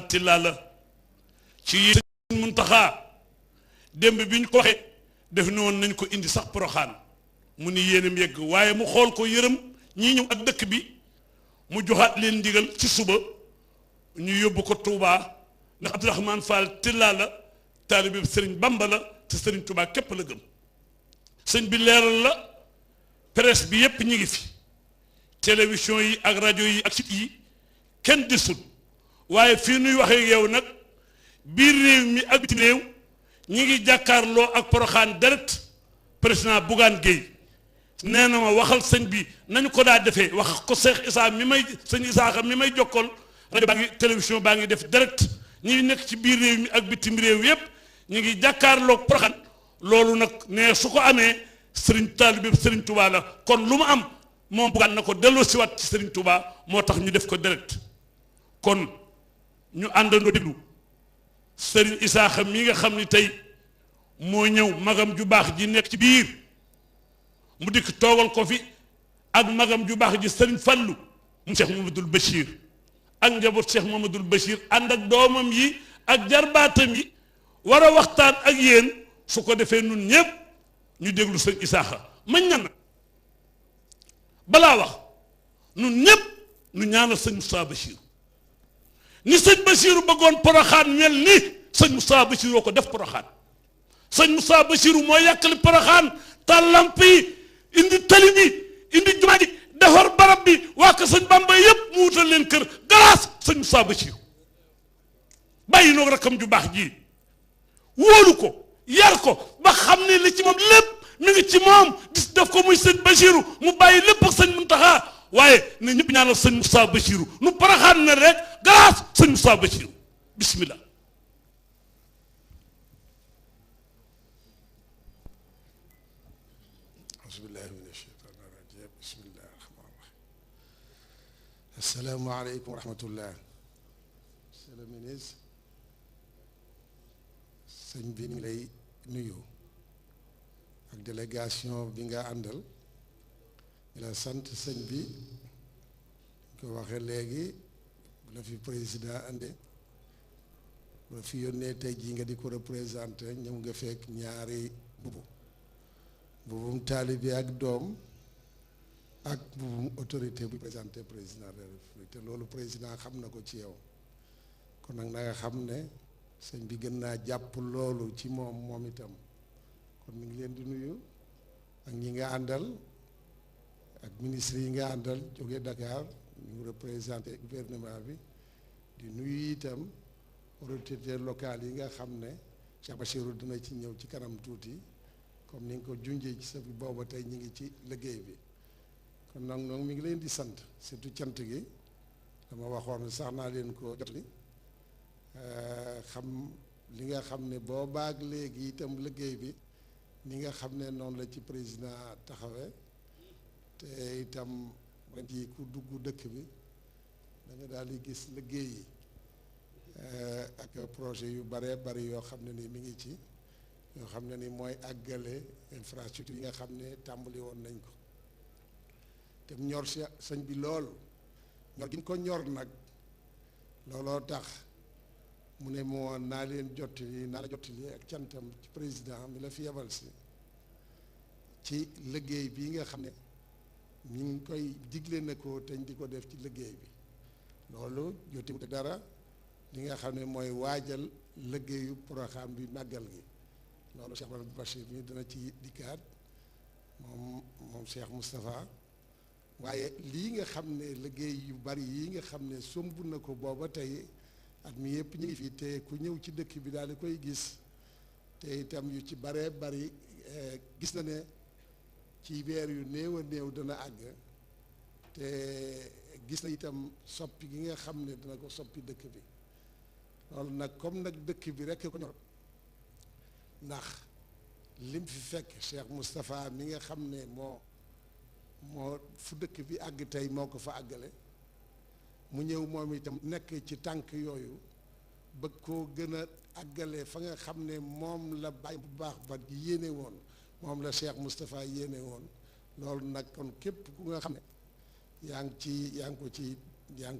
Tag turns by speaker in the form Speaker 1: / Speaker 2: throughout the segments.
Speaker 1: Tilla la ci Sëñ Muntaxa démb bi ñu ko waxee def ni woon nañ ko indi sax Poroxaan mu ni yéenam yegg waaye mu xool ko yërëm ñii ñëw ak dëkk bi mu joxaat leen ndigal ci suba ñu yóbbu ko Touba ndax Abdourahmane Fall Tilla la taalibe Sëriñ Bamba la te Sëriñ Touba képp la gëm sëñ bi leeral la presse bi yépp ñi ngi fi télévision yi ak rajo yi ak site yi kenn desul waaye fii nuy waxee yow nag biir réew mi ak bitim réew ñi ngi jàkkaarloo ak Poroxaan direct président Bougane Gueye nee na ma waxal sëñ bi nañu ko daa defee wax ko Cheikh Issa mi may sëñ Issa mi may jokkool rajo baa ngi télévision baa ngi def direct ñi ngi nekk ci biir réew mi ak bitim réew yépp ñi ngi jàkkaarloo Poroxaan loolu nag ne su ko amee sëriñ taalibe sëriñ Touba la kon lu mu am moom Bougane na ko delloo siwaat ci sëriñ Touba moo tax ñu def ko direct kon ñu àndandoo déglu sëriñ Isaaxa mi nga xam ni tey moo ñëw magam ju baax ji nekk ci biir mu dikk toogal ko fi ak magam ju baax ji sëriñ Fallu mu Cheikh Mamadul Bachir ak njaboot Cheikh Mamadul Bachir ànd ak doomam yi ak jarbaatam yi war a waxtaan ak yéen su ko defee nun ñëpp ñu déglu sëriñ Isaaxa mañ na nag balaa wax nun ñëpp nu ñaanal sëñ Moustapha Bachir ni sëñ Bachir bëggoon Poroxaan mel ni sëñ Moustapha Bachir ko def Poroxaan sëñ Moustapha Bachir moo yàqali Poroxaan taal lamp yi indi tali bi indi jumaa ji defar barab bi waa ko sëñ Bamba yëpp mu wutal leen kër grâce sëñ Moustapha Bachir bàyyi noog rakkam ju baax ji wóolu ko yar ko ba xam ne li ci moom lépp mi ngi ci moom gis def ko muy sëñ Bachir mu bàyyi lépp ak sëñ Muntaxa waaye ne ñëpp ñaanal sëñ Moustapha Bachir nu Poroxaan ne rek grâce sëñ Moustapha Bachir bismillah
Speaker 2: auzubillahi mina shaytaani rajim bismillahi rahmaani rahim assalaamu aleykum wa rahmatullah monsieur le ministre sëñ bi ngi lay nuyu ak délégation bi nga àndal di la sant sëñ bi ko waxee léegi bu la fi président ande bu la fi yónnee tey jii nga di ko représenté ñëw nga fekk ñaari mbubum taalibe ak doom ak mbubum autorité bu présenté président de la République te loolu président xam na ko ci yow kon nag na nga xam ne sëñ bi gën naa jàpp loolu ci moom itam kon mi ngi leen di nuyu ak ñi nga àndal ak ministre yi nga àndal jóge Dakar ñu représenté gouvernement bi di nuyu itam autorité locale yi nga xam ne Cheikh Bachirou dina ci ñëw ci kanam tuuti comme ni nga ko junjee ci sa bi booba tey ñu ngi ci liggéey bi kon nag noonu mi ngi leen di sant surtout cant gi dama waxoon sax naa leen ko jotli xam li nga xam ne boobaag léegi itam liggéey bi ni nga xam ne noonu la ci président taxawee te itam ba ci ku dugg dëkk bi da nga daal di gis liggéey yi ak projet yu bare bari yoo xam ne ni mi ngi ci yoo xam ne ni mooy àggale infrastructure yi nga xam ne tàmbali woon nañ ko te ñor si sëñ bi lool ñor gi ñu ko ñor nag looloo tax mu ne moo naa leen jottali naa la jottali ak cantam ci président mi la fi yebal si ci liggéey bi nga xam ne ñu ngi koy digle na ko te ñu di ko def ci liggéey bi loolu jotiwut dara li nga xam ne mooy waajal liggéeyu Poroxaan bi màggal gi loolu Cheikh Mamadou Bachir mi dana ci dikkaat moom Cheikh Moustapha waaye lii nga xam ne liggéey yu bari yi nga xam ne somb na ko booba tey at mi yëpp ñu ngi fi te ku ñëw ci dëkk bi daal di koy gis te itam yu ci baree bari gis na ne ci weer yu néew a néew dana àgg te gis na itam soppi gi nga xam ne dana ko soppi dëkk bi loolu nag comme nag dëkk bi rekk ko ñor ndax lim fi fekk Cheikh Moustapha mi nga xam ne moo fu dëkk bi àgg tey moo ko fa àggale mu ñëw moom itam nekk ci tànk yooyu bëgg koo gën a àggale fa nga xam ne moom la bàyyi bu baax ba yéene woon moom la Cheikh Moustapha yéene woon loolu nag kon képp ku nga xam ne yaa ngi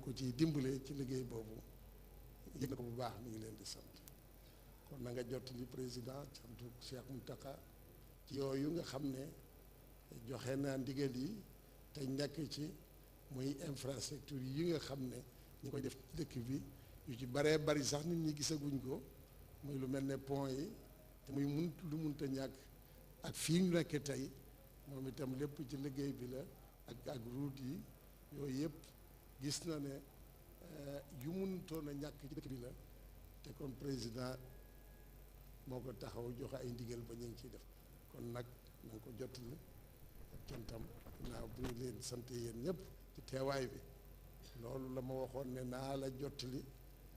Speaker 2: ko ci dimbale ci liggéey boobu yëg baax mi ngi leen di sant kon na nga jottali président santu Cheikh Mountakha ci yooyu nga xam ne joxe naa ndigal yi te nekk ci muy infrastructure yi nga xam ne ñu koy def ci dëkk bi yu ci baree bari sax nit ñi gisaguñ ko muy lu mel ne pont yi te muy lu munta ñàkk ak fii ñu nekk tey moom itam lépp ci liggéey bi la ak route yi yooyu yëpp gis na ne yu mënutoon a ñàkk ci dëkk bi la te kon président moo ko taxaw joxe ay ndigal ba ñu ngi ciy def kon nag na nga ko jottali ak cantam naaw bu ñu leen sant yéen ñëpp ci teewaay bi loolu la ma waxoon ne naa la jottali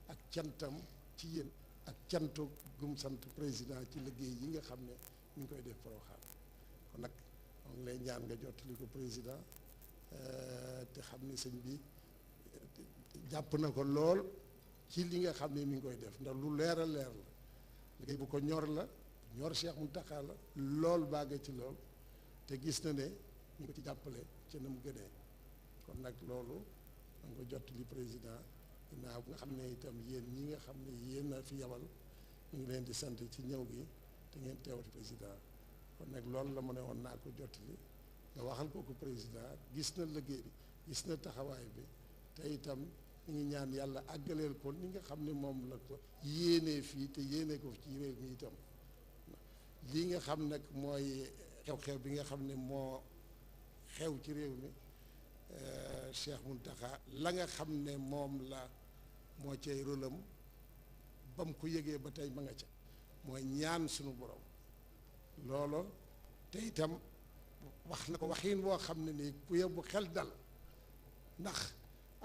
Speaker 2: ak cantam ci yéen ak cantu gum sant président ci liggéey yi nga xam ne ñu ngi koy def Porokhane kon nag moo ngi lay ñaan nga jottali ko président te xam ni sëñ bi jàpp na ko lool ci li nga xam ne mi ngi koy def ndax lu leer a leer la liggéey bu ko ñor la ñor Cheikh Mountakha la lool bàgg ci lool te gis na ne ñu ko ci jàppale ci na mu gënee kon nag loolu da nga ko jottali président ginnaaw nga xam ne itam yéen ñi nga xam ne yéen a fi yabal ñu ngi leen di sant ci ñëw gi te ngeen teewati président kon nag loolu la mu ne woon naa ko jottali nga waxal ko ko président gis na liggéey bi gis na taxawaay bi te itam ñu ngi ñaan yàlla àggaleel ko ni nga xam ne moom la ko yéenee fii te yéene ko ci réew mi itam lii nga xam nag mooy xew-xew bi nga xam ne moo xew ci réew mi Cheikh Mountakha la nga xam ne moom la moo cay rôlam ba mu ko yëgee ba tey ma nga ca mooy ñaan sunu borom loolo te itam wax na ko waxiin boo xam ne nii ku yebbu xel dal ndax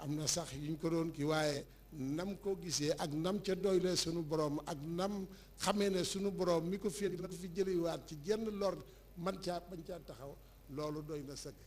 Speaker 2: am na sax yuñ ko doon ki waaye nam ko gisee ak nam ca doyle sunu borom ak nam xamee ne sunu borom mi ko fi dina ko fi jëliwaat ci jenn lor man caa bañ caa taxaw loolu doy na sëkk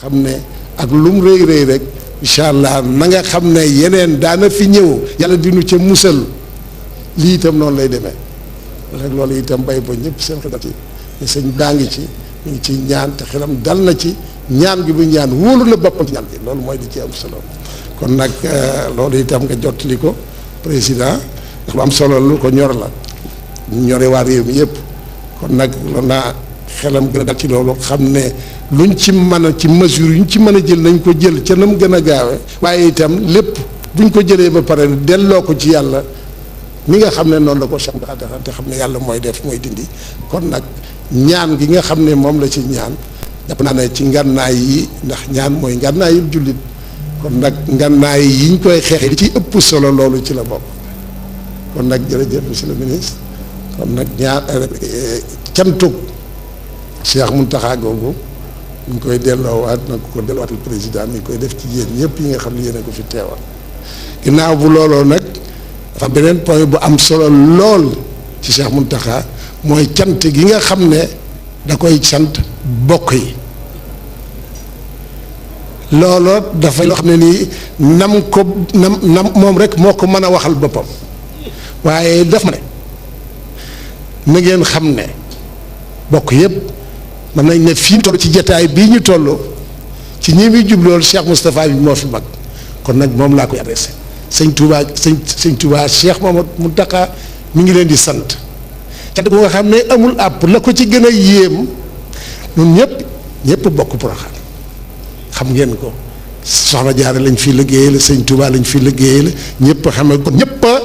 Speaker 2: xam ne ak lum rëy rëy rek incha allah na nga xam ne yeneen daana fi ñëw yàlla dinu ca musal lii itam noonu lay demee rek loolu itam bay ba ñëpp seen xelati ne sëñ baa ngi ci ñu ngi ciy ñaan te xelam dal na ci ñaan gi bu ñaan wóolu na boppam ci ñaan gi loolu mooy di ci am solo kon nag loolu itam nga jottali ko président ndax lu am solo lu ko ñor la ñore waa réew mi yëpp kon nag loolu naa xelam gën a dal ci loolu xam ne luñ ci mën a ci mesure yuñ ci mën a jël nañ ko jël ca na mu gën a gaawe waaye itam lépp buñ ko jëlee ba pare delloo ko ci yàlla mi nga xam ne noonu la ko Cheikh Mountakha te xam ne yàlla mooy def mooy dindi kon nag ñaan gi nga xam ne moom la ci ñaan jàpp naa ne ci ngànnaay yi ndax ñaan mooy ngànnaayul jullit kon nag ngànnaay yi ñu koy xeexee li ci ëpp solo loolu ci la bokk kon nag jërëjëf monsieur le ministre kon nag ñaan cantug Cheikh Mountakha googu ñu ngi koy delloowaat nag ko delloowaat président mi ngi koy def ci yéen ñëpp yi nga xam ne yéen a ko fi teewal ginnaaw bu looloo nag dafa beneen point bu am solo lool ci Cheikh Mountakha mooy cant gi nga xam ne da koy sant bokk yi looloo dafay loo xam ne nii nam moom rek moo ko mën a waxal boppam waaye daf ma ne na ngeen xam ne bokk yëpp mën nañ ne fii toll ci jataay bii ñu toll ci ñi muy jublool Cheikh Moustapha bi moo fi mag kon nag moom laa koy adressé sëñ Touba sëñ Touba Cheikh Mamadou Mountakha mi ngi leen di sant cant bu nga xam ne amul àpp la ko ci gën a yéem ñun ñëpp bokk Porokhane xam ngeen ko soxna Jaara lañ fi liggéeyal sëñ Touba lañ fi liggéeyal ñëpp xam ne kon ñëpp a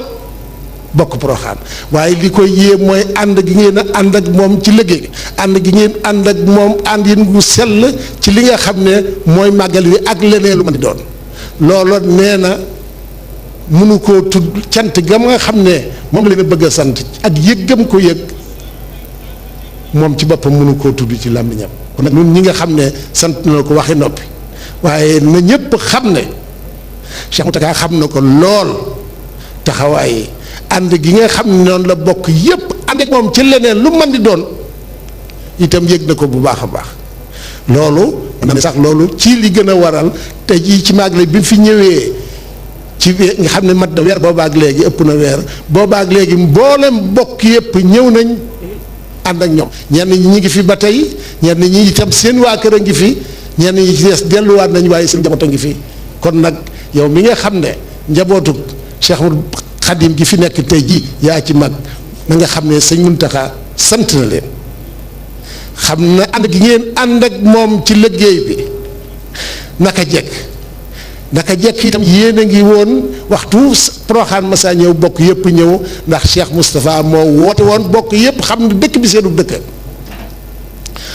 Speaker 2: bokk Porokhane waaye li koy yéem mooy ànd gi ngeen a ànd ak moom ci liggéey ànd gi ngeen ànd ak moom ànd yéen gu sell ci li nga xam ne mooy màggal bi ak leneen lu ma di doon loolu nee na mënu koo tudd cant ga nga xam ne moom la leen bëgg a sant ak yëggam ko yëg moom ci boppam mënu koo tudd ci làmmiñam kon nag ñun ñi nga xam ne sant na ko waxi noppi waaye na ñëpp xam ne Cheikh Mountakha xam na ko lool taxawaay ànd gi nga xam ne noonu la bokk yépp ànd ak moom ci leneen lu mën di doon itam yëg na ko bu baax a baax loolu na ne sax loolu ci li gën a waral te jii ci màggal bi fi ñëwee ci nga xam ne mat na weer boobaak léegi ëpp na weer boobaak léegi mboolem bokk yépp ñëw nañ ànd ak ñoom ñenn ñi ngi fi ba tey ñenn ñi itam seen waa kër a ngi fi ñenn ñi ci des delluwaat nañ waaye seen njaboot a ngi fi kon nag yow mi nga xam ne njabootu Cheikh Ahmadou Khadim gi fi nekk tey ji yaa ci mag na nga xam ne sëñ Mountakha sant na leen xam na ànd gi ngeen ànd ak moom ci liggéey bi naka jekk itam yéen a ngi woon waxtu Porokhane masa ñëw bokk yépp ñëw ndax Cheikh Moustapha moo woote woon bokk yépp xam ne dëkk bi seenu dëkk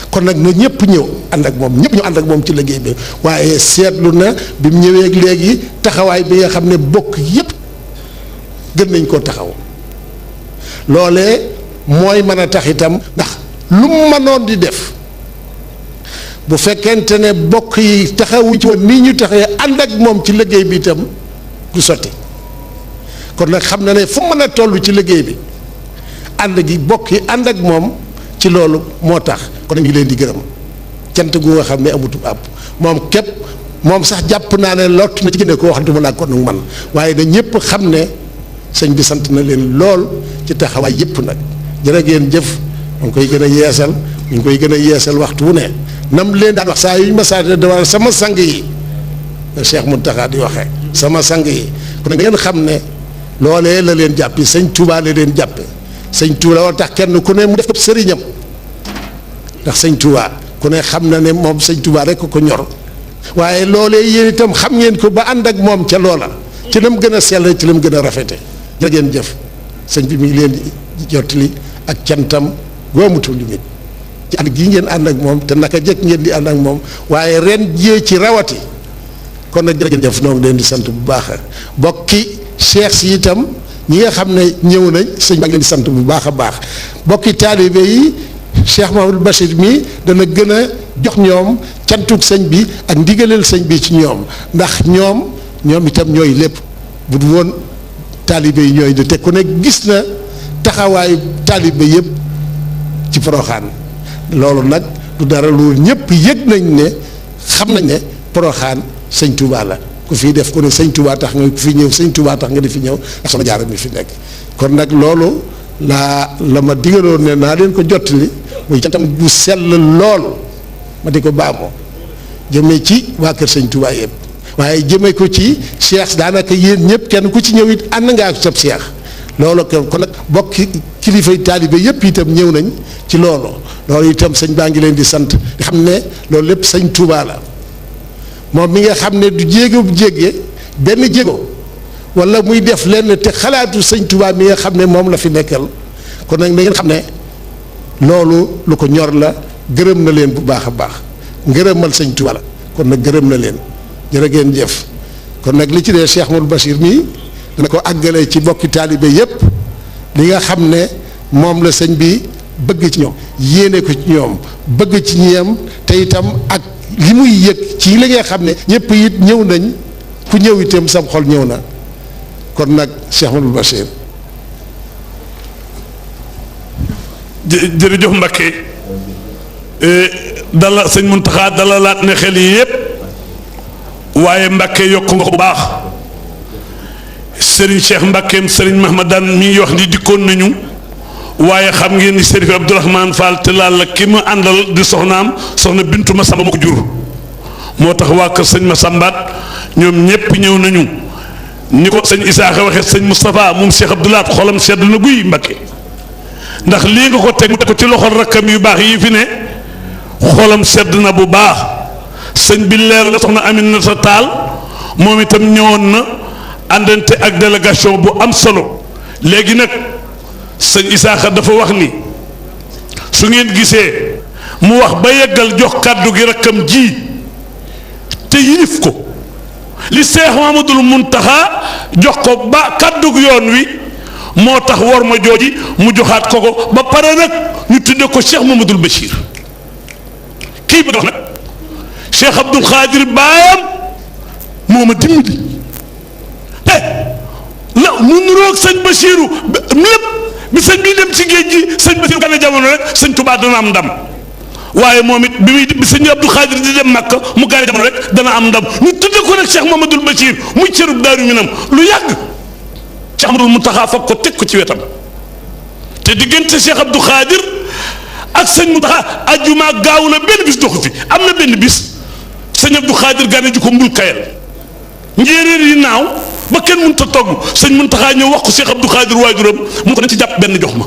Speaker 2: kon nag na ñëpp ñëw ànd ak moom ñëpp ñu ànd ak moom ci liggéey bi waaye seetlu na bi mu ñëwee léegi taxawaay bi nga xam ne bokk yépp gën nañ koo taxaw loolee mooy mën a tax itam ndax lu mu mënoon di def bu fekkente ne bokk yi taxawuñ ci woon nii ñu taxee ànd ak moom ci liggéey bi itam du sotti kon nag xam na ne fu mën a toll ci liggéey bi ànd gi bokk yi ànd ak moom ci loolu moo tax kon ngi leen di gërëm cant gu nga xam ne amutu àpp moom képp moom sax jàpp naa ne lott na ci gën ko waxantuma laa kon man waaye na ñëpp xam ne sëñ bi sant na leen lool ci taxawaay yëpp nag jërë ngeen jëf ñu ngi koy gën a yeesal ñu ngi koy gën a yeesal waxtu wu ne nam leen daan wax saa yu ñu ma saa dawal sama sang yi Cheikh Mountakha di waxee sama sang yi kon ngeen xam ne loolee la leen jàppi sëñ Touba la leen jàppe sëñ Touba wala tax kenn ku ne mu def ko sëriñam ndax sëñ Touba ku ne xam na ne moom sëñ Touba rek ko ñor waaye loolee yéen itam xam ngeen ko ba ànd ak moom ca loola ci la mu gën a sell ci la mu gën a rafete jërë ngeen jëf sëñ bi mi ngi leen di jottali ak cantam goomutul limit ci ànd gi ngeen ànd ak moom te naka jëkk ngeen di ànd ak moom waaye ren jiyee ci rawati kon nag jërë ngeen jëf noonu leen di sant bu baax bokki cheikh si itam ñi nga xam ne ñëw nañ sëñ baa ngi leen di sant bu baax a baax bokki taalibe yi Cheikh Mahamadou Bachir mi dana gën a jox ñoom cantuk sëñ bi ak ndigaleel sëñ bi ci ñoom ndax ñoom itam ñooy lépp bu du woon taalibe yi ñooy de te ku ne gis na taxawaayu taalibe yëpp ci Porokhane loolu nag du dara loolu ñëpp yëg nañ ne xam nañ ne Porokhane sëñ Touba la ku fi def ku ne sëñ Touba tax nga ku fi ñëw sëñ Touba tax nga di fi ñëw ak sama jaara mi fi nekk kon nag loolu la ma digaloon ne naa leen ko jottali muy cantam bu sell lool ma di ko baamoo jëmee ci waa kër sëñ Touba yëpp waaye jëmee ko ci cheikh daanaka yéen ñëpp kenn ku ci ñëw it ànd nga ak sab cheikh loolu kon nag bokki kilifay taalibe yëpp itam ñëw nañ ci loolu itam sëñ baa ngi leen di sant di xam ne loolu lépp sëñ Touba la moom mi nga xam ne du jéego bu jéggee benn jéego wala muy def lenn te xalaatu sëñ Touba mi nga xam ne moom la fi nekkal kon nag na ngeen xam ne loolu lu ko ñor la gërëm na leen bu baax a baax ngërëmal sëñ Touba la kon nag gërëm na leen jërë ngeen jëf kon nag li ci dee Cheikh Ahmadou Bachir mii dana ko àggale ci bokki taalibe yépp li nga xam ne moom la sëñ bi bëgg ci ñoom yéene ko ci ñoom bëgg ci ñoom te itam ak li muy yëg ci li nga xam ne ñëpp it ñëw nañ ku ñëw itam sam xol ñëw na kon nag Cheikh Ahmadou Bachir.
Speaker 1: jërëjëf Mbacké dala sëñ Mountakha dalalaat ne xel yi yépp waaye Mbacké yokk nga ko bu baax Serigne Cheikh Mbackeem Serigne Mahmadan mi wax ni dikkoon nañu waaye xam ngeen ni Serif Abdourahmane Fall te laal la ki mu àndal di soxnaam soxna Bintu Masamba moo ko jur moo tax waa kër sëñ Massambaat ñoom ñépp ñëw nañu ni ko sëñ Isaaxa waxee sëñ Moustapha moom Cheikh Abdoulaat xolam sedd na guy Mbakke ndax lii nga ko teg mu teg ko ci loxol rakkam yu baax yi fi ne xolam sedd na bu baax sëñ bi leer la soxna Aminata Taal moom itam ñëwoon na àndante ak délégation bu am solo léegi nag sëñ Isaaxa dafa wax ni su ngeen gisee mu wax ba yeggal jox kàddu gi rakkam ji te yilif ko li Seex Mamadul Muntaxa jox ko ba kàddu gi yoon wi moo tax war ma jooji mu joxaat ko ba pare nag ñu tudde ko Cheikh Mamadul Bachir kii ba wax nag Cheikh Abdul Xaadir baayam moo ma dimbali la mu nuroog sëñ Bachiru lépp bi sëñ bi dem ci géej gi sëñ Bachiru gane jamono rek sëñ Tuubaa dana am ndam waaye moom it bi sëñ Abdou Khadir di dem Makka mu gane jamono rek dana am ndam ñu tudde ko nag Cheikh Mamadul Bachir muy cërub Daaru Minam lu yàgg Cheikh Mamadul Muntaxa fab ko teg ko ci wetam te diggante Cheikh Abdou Khadir ak sëñ Muntaxa ajjuma gaaw la benn bis doxu fi am na benn bis sëñ Abdou Khadir gane ji ko mbul kayal njéeréer yi naaw ba kenn mënut a togg sëñ Muntaxa ñëw wax ko Cheikh Abdou Khadir waajuram mu ko nañ ci jàpp benn jox ma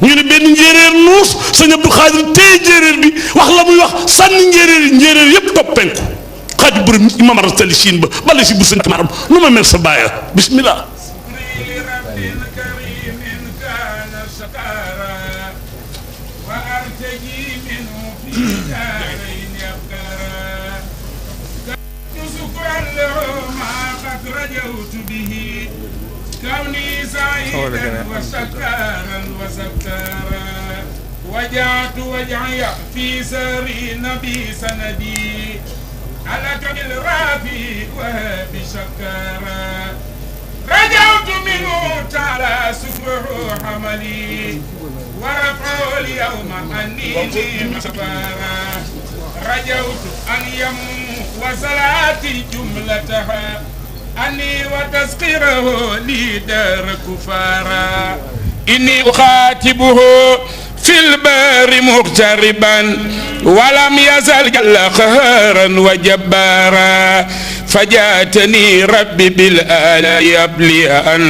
Speaker 1: ñu ne benn njéeréer nuus sëñ Abdou Khadir téye njéeréer bi wax la muy wax sànni njéeréer yépp topp penku xaaju bërëm imam arastali siin ba bale si bu sëñ maram nu ma mel sa baaya bismillah
Speaker 3: كوني سعيدا وسكارا وجعت وجعي في سري نبي سندي على كل رافي وهب شكارا رجوت منه تعالى سكره حملي ورفعه اليوم أنيني مشفارا رجوت أن يمو وصلاتي جملتها أني وتسقيره لي دار كفارا إني أخاطبه في البار مغتربا ولم يزل جل قهرا وجبارا فجاتني ربي بالآلاء يبلي أن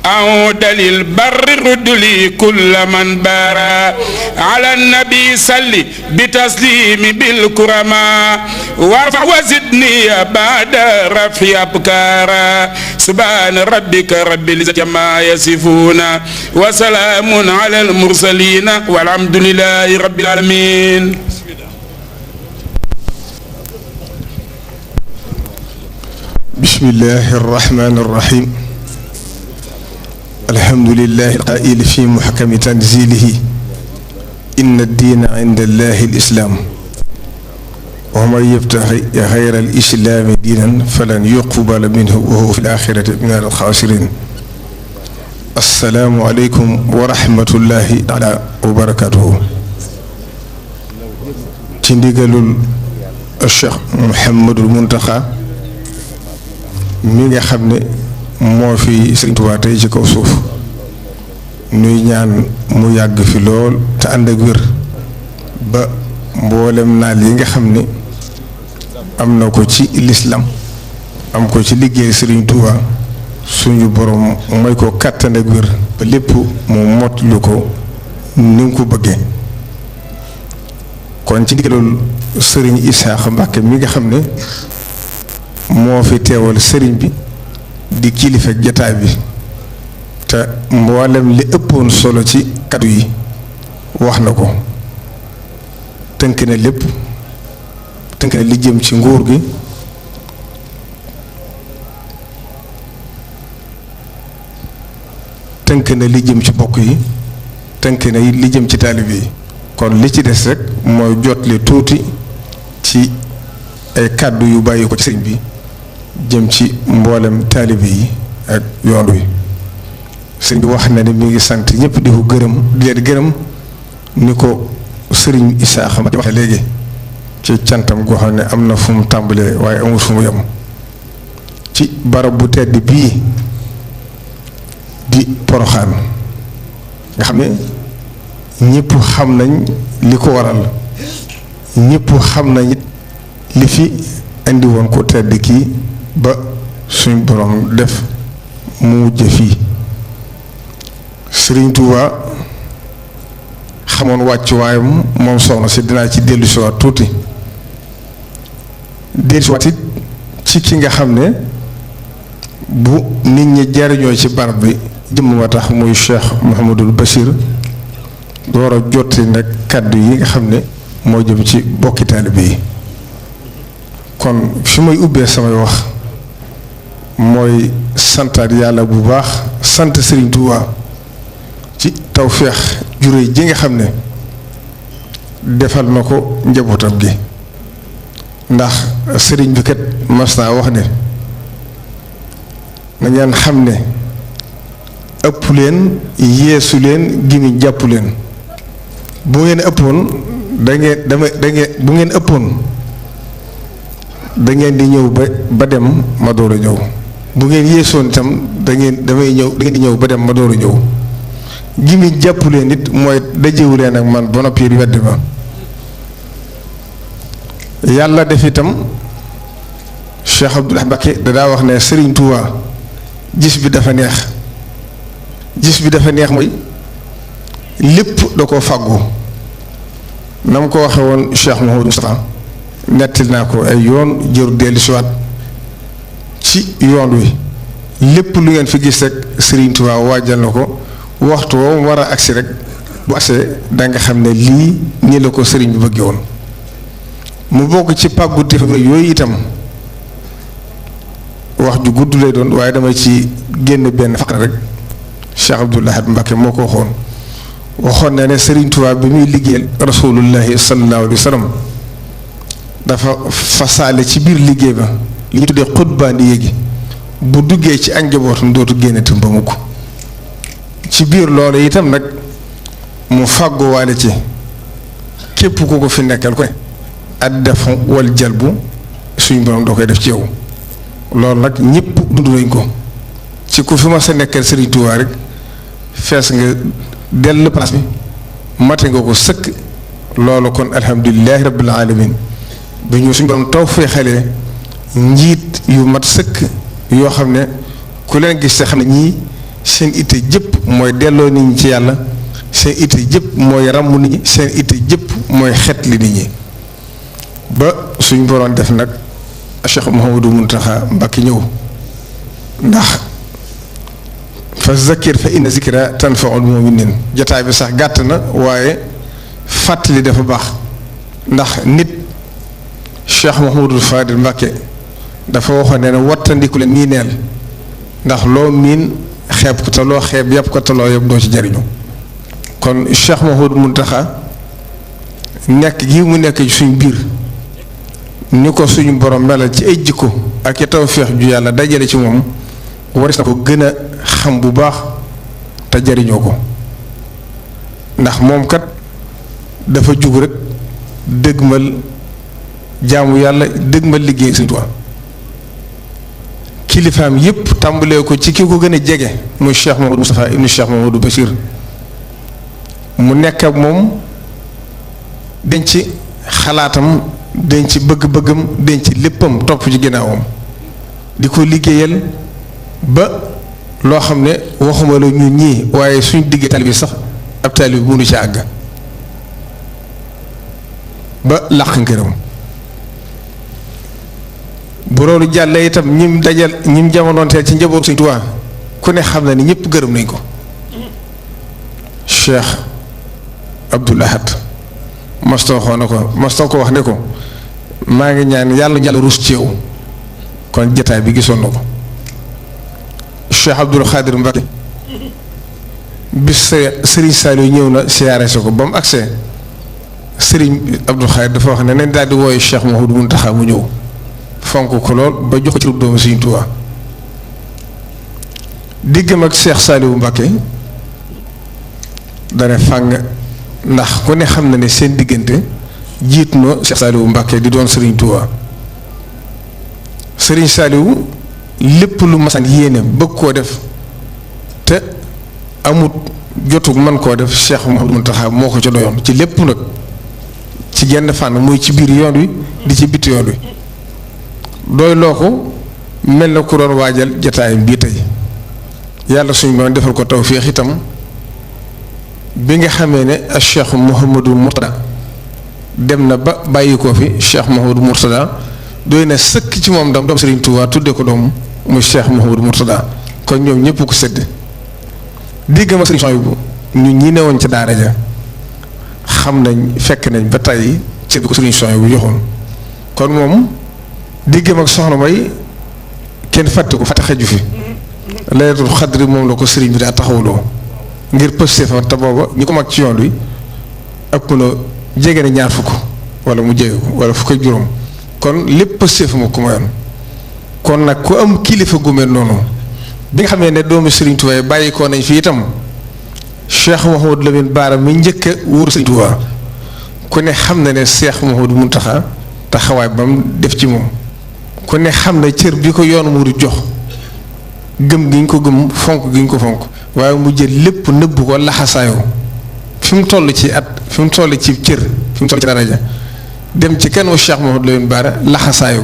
Speaker 3: أعود للبر رد لي كل من بارا على النبي صلي بتسليم بالكرماء وارفع وزدني بعد رفع أبكارا سبحان ربك رب العزة عما يصفون وسلام على المرسلين والحمد لله رب العالمين.
Speaker 4: بسم الله الرحمن الرحيم. الحمد لله القائل في محكم تنزيله إن الدين عند الله الإسلام ومن يبتغي غير الإسلام دينا فلن يقبل منه وهو في الآخرة من الخاسرين. السلام عليكم ورحمة الله تعالى وبركاته. تندقل الشيخ محمد المنتخى mi nga xam ne moo fi Sëriñ Tuubaa tey ci kaw suuf nuy ñaan mu yàgg fi lool te ànd ak wér ba mboolem naal yi nga xam ne am na ko ci lislam am ko ci liggéey Sëriñ Tuubaa suñu borom may ko kàttan ak wér ba lépp mu mot lu ko ni nga ko bëggee. kon ci ndigalul Sëriñ Isaaxa Mbàkke mi nga xam ne moo fi teewal sëriñ bi di kilifa jataay bi te mboolem li ëppoon solo ci kaddu yi wax na ko tënk na lépp tënk na li jëm ci nguur gi tënk na li jëm ci bokk yi tënk na li jëm ci taalib yi kon li ci des rek mooy jotle tuuti ci ay kàddu yu bàyyi ko ci sëriñ bi jëm ci mboolem taalibe yi ak yoon wi. sëriñ bi wax na ne mi ngi sant ñëpp di ko gërëm di leen gërëm ni ko sëriñ Isaaxa ma waxe léegi ci cantam goo xam ne am na fu mu tàmbalee waaye amul fu mu yem ci barab bu tedd bii di Poroxaan nga xam ne ñëpp xam nañ li ko waral ñëpp xam nañ it li fi indi woon ko tedd kii ba suñ borom def mu mujj fii Sëriñ Tuuba xamoon wàccuwaayam moom soxna si dinaa ci dellusiwaat tuuti dellusiwaat it ci ki nga xam ne bu nit ñi jariñoo ci barab bi jëmm ma tax muy Cheikh Mouhamadul Bachir door a jotti nag kàddu yi nga xam ne moo jëm ci bokki taalibe yi kon fi may ubbee samay wax mooy santaat yàlla bu baax sant Sëriñ Tuuba ci tawféex jure ji nga xam ne defal na ko njabootam gi ndax sëriñ bi kat mas naa wax ne na ngeen xam ne ëpp leen yeesu leen gimi jàpp leen bu ngeen ëppoon bu ngeen ëppoon da ngeen di ñëw ba dem ma door a ñëw bu ngeen yeesoon itam da ngeen di ñëw ba dem ma door a ñëw gimi jàpp leen it mooy dajewu leen ak man ba noppi weddi ma yàlla def itam Cheikh Abdoul Ahad Mbacké dadaa wax ne Sëriñ Tuuba gis bi dafa neex mooy lépp da ko fàggu na mu ko waxe woon Cheikh Mouhamadou Moustapha nettil naa ko ay yoon jëru dellu siwaat ci yoon wi lépp lu ngeen fi gis rek Sëriñ Tuuba waajal na ko waxtu woo mu war a agsi rek bu agsee danga xam ne lii nii la ko sëriñ bi bëggee woon mu bokk ci pàggu téef yooyu itam wax ju gudd lay doon waaye dama ci génn benn faqra rek Cheikh Abdoul Ahad Mbacké moo ko waxoon na ne Sëriñ Tuubaa bi muy liggéeyal rasulullahi sallallahu alayhi wa sallam dafa fasaale ci biir liggéey ba li ñu tuddee xutbaani yéegi bu duggee ci ak njabootam dootu génnati ba mukk ci biir loolu itam nag mu fàgguwaale ci képp ku ko fi nekkal ko ad def wal jalbu suñu borom doo koy def ci yow loolu nag ñëpp dund nañ ko ci ku fi ma sa nekkal Sëriñ Tuubaa rek fees nga dell place bi mate nga ko sëkk loolu kon alhamdulilahi rabbil alamin bi ñu suñu borom taw feexalee njiit yu mat sëkk yoo xam ne ku leen gis te xam ne ñii seen itte jëpp mooy delloo nit ñi ci yàlla seen itte jëpp mooy ràmm nit ñi seen itte jëpp mooy xet li nit ñi ba suñ boroon def nag Cheikh Mouhamadou Mountakha Mbacké ñëw ndax fa zakir fa inna zikra tanfa'ul mu'minin jotaay bi sax gàtt na waaye fàttali dafa baax ndax nit Cheikh Mouhamadou Fadil Mbacké dafa waxoon ne wattandiku leen nii neel ndax loo miin xeeb ko te loo xeeb yàpp ko te loo yëpp doo ci jariñu kon Cheikh Mouhamadou Mountakha nekk gi mu nekk suñ biir ni ko suñu borom melal ci ay jikko ak i tawféex ju yàlla dajale ci moom waris na ko gën a xam bu baax te jariñoo ko ndax moom kat dafa jug rek dëgmal jaamu yàlla dëgmal liggéey Sëriñ Tuubaa kilifaam yépp tàmbalee ko ci ki ko gën a jege muy Cheikh Mouhamadou Moustapha ibnu Cheikh Mouhamadou Bachir mu nekk ak moom denc xalaatam denc bëgg-bëggam denc léppam topp ci ginnaawam di ko liggéeyal ba loo xam ne waxuma la ñun ñii waaye suñ digg taalibe sax ab taalibe bi mënu ci àgg ba làq ngërëm bu loolu jàllee itam ñim jamonoonteel ci njabootu Sëriñ Tuubaa ku ne xam na ni ñëpp gërëm nañ ko Cheikh Abdoul Ahad mostoo ko wax ne ko maa ngi ñaan yàlla rus ci yow kon jataay bi gisoon na ko Cheikh Abdoul Khadir Mbacké bis Serigne Saliou ñëw na siyaare si ko ba mu agsee Serigne Abdoul Khadir dafa wax ne nañ daal di wooyu Cheikh Mouhamadou Mountakha mu ñëw fonk ko lool ba jox ko ci doomu Sëriñ Tuubaa diggam ak Cheikh Saliou Mbacké dana fàng ndax ku ne xam na ne seen diggante jiit na Cheikh Saliou Mbacké di doon Sëriñ Tuubaa Sëriñ Saliou lépp lu masan yéene bëgg koo def te amut jotug man koo def Cheikh Mouhamadou Mountakha moo ko ca doyoon ci lépp nag ci genn fànn muy ci biir yoon wi di ci bitti yoon wi doy loo ko mel na ku doon waajal jataayam bii tey yàlla suñu doon defal ko tawféex itam bi nga xamee ne ak Cheikh Mouhamadou Mourtada dem na ba bàyyi ko fi Cheikh Mouhamadou Mourtada doy na sëkk ci moom doom Serigne Touba tuddee ko doom muy Cheikh Mouhamadou Mourtada kon ñoom ñëpp ko sëdd digg ma Serigne Souhaïbou ñu ñi ne woon ca daara ja xam nañ fekk nañ ba tey ci bi ko Serigne Souhaïbou joxoon kon moom diggam ak soxna May kenn fàtte ko fàtte xeju fi laylatul xadri moom la ko sëriñ bi daa taxawloo ngir pëste fa te booba ñi ko mag ci yoon wi ëpp na jege na ñaar fukk wala mu jege ko wala fukk ak juróom kon lépp pëste fa ma ko mayoon kon nag ku am kilifa gu mel noonu bi nga xamee ne doomu Serigne Touba bàyyi ko nañ fi itam Cheikh Mouhamadou Lamine Bara mi njëkk a wóoru Serigne Touba ku ne xam na ne Cheikh Mouhamadou Mountakha taxawaay ba mu def ci moom ku ne xam ne cër bi ko yoon mu jox gëm gi ñu ko gëm fonk gi ñu ko fonk waaye mu jël lépp nëbb ko laxasaayoo fi mu toll ci at fi mu toll ci cër fi mu toll ci daraja dem ci kenn mu Cheikh Mouhamadou Lamine Bara laxasaayoo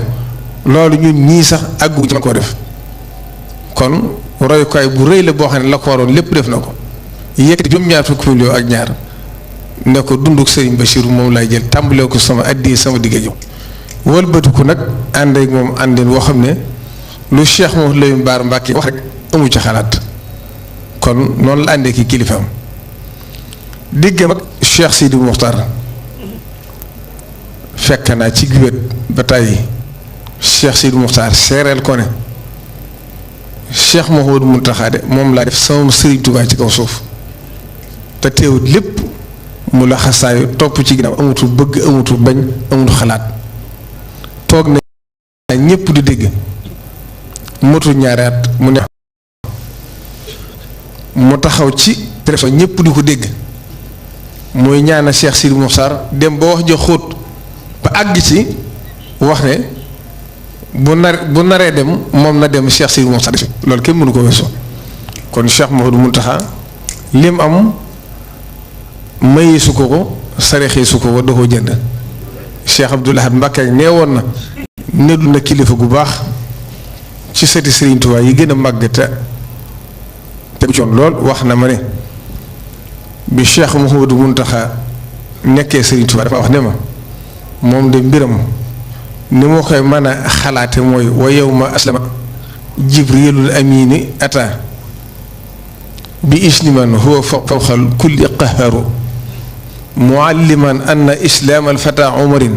Speaker 4: loolu ñun ñii sax àggu ci ma koo def kon royukaay bu rëy la boo xam ne la ko waroon lépp def na ko yëkkati juróom-ñaar fukki million ak ñaar ne ko dunduk Serigne Bachir moom lay jël tàmbalee ko sama addi sama digg yow wëlbatiku nag ànd ak moom àndeen woo xam ne lu Cheikh Mouhamadou Lamine Bara Mbacké wax rek amu ci xalaat kon noonu la àndee ki kilifaam diggam ak Cheikh Sidi Mokhtar fekk naa ci wet ba tàyyi Cheikh Sidi Mokhtar seereel ko ne Cheikh Mouhamadou Mountakha de moom laa def sama Serigne Touba ci kaw suuf te teewut lépp mu la xasaayu topp ci ginnaaw amutul bëgg amutul bañ amutul xalaat toog na ñépp di dégg motul ñaari at mu ne mu taxaw ci téléphone ñépp di ko dégg mooy ñaana Cheikh Sidi Mokhtar dem ba wax ja xóot ba àgg ci wax ne bu naree dem moom na dem Cheikh Sidi Mokhtar loolu kenn mënu ko weesu kon Cheikh Mouhamadou Mountakha lim am mayi su ko sarexee su ko da koo jënd Cheikh Abdoul Ahad Mbacké nee woon na neddu na kilifa gu baax ci sëti Serigne Touba yi gën a màgg te coon lool wax na ma ne bi Cheikh Mouhamadou Mountakha nekkee Serigne Touba dafa wax ne ma moom de mbiram ni moo koy mën a xalaate mooy wa yawma aslama Jibrilul amini ata bi isniman huwa fawqal kulli qaharu mualliman anna islaam alfata umarin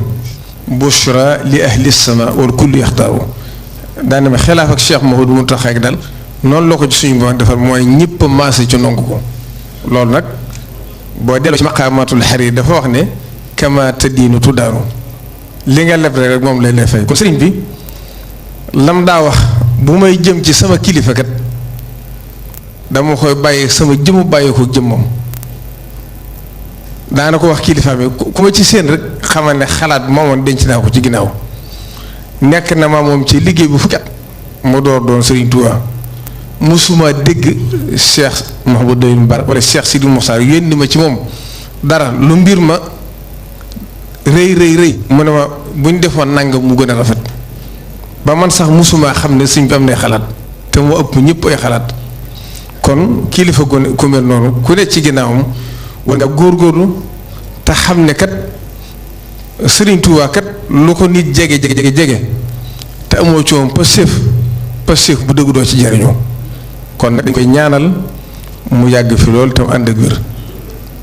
Speaker 4: bushra li ahli sama wal kulli yaxtaaru daane ma xilaaf ak Cheikh Mouhamadou Mountakha ak daal noonu la ko ci suñu borom defal mooy ñëpp a maase ci nongu ko loolu nag boo delloo ci maqaamatul xarir dafa wax ne kama tadiinu tuddaaru li nga leb rek moom lay fay kon sëriñ bi lam daa wax bu may jëm ci sama kilifa kat dama koy bàyyi sama jëmu bàyyi ko jëmmam daana ko wax kilifa bi ku ma ci seen rek xamal ne xalaat moomoon denc naa ko ci ginnaaw nekk na ma moom ci liggéey bu fukki at mu door doon Serigne Touba musuma dégg Cheikh Mouhamadou Lamine Bara wala Cheikh Sidi Mokhtar yónni ma ci moom dara lu mbir ma rëy mu ne ma bu ñu defoon nangam mu gën a rafet ba man sax musuma xam ne suñ bi am nay xalaat te moo ëpp ñëpp ay xalaat kon kilifa ku mel noonu ku ne ci ginnaawam war nga góorgóorlu te xam ne kat Serigne Touba kat lu ko nit jege te amoo ci moom passif bu dëgg doo ci jariñoo kon nag dañ koy ñaanal mu yàgg fi loolu tam ànd ak wér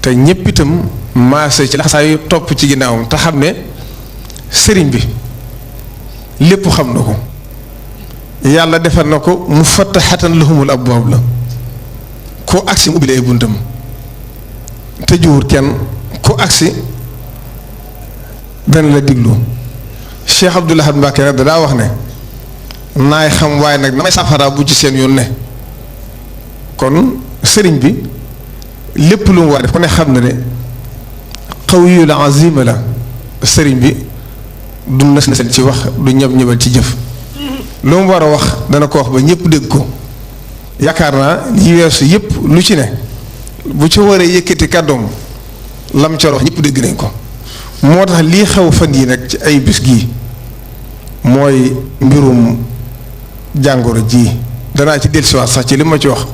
Speaker 4: te ñépp itam maase ci laxasaayu topp ci ginnaawam te xam ne sëriñ bi lépp xam na ko yàlla defal na ko mu fattaxatan lahumul abwaab la ku agsi mu ubbi ay buntam tëjuwut kenn ku agsi dana la diglu Cheikh Abdoul Ahad Mbacké nag daa wax ne naay xam waaye nag damay safara bu ci seen yoon ne kon sëriñ bi lépp lu mu war def ku ne xam na ne xawiyul azima la sëriñ bi du nas na ci wax du ñëbal ci jëf lu mu war a wax dana ko wax ba ñëpp dégg ko yaakaar naa yi weesu yëpp lu ci ne bu ci waree yëkkati kàddoom lam ca wax ñëpp dégg nañ ko. moo tax lii xew fan yi nag ci ay bis gii mooy mbirum jàngoro ji danaa ci dellusiwaat sax ci li ma ci wax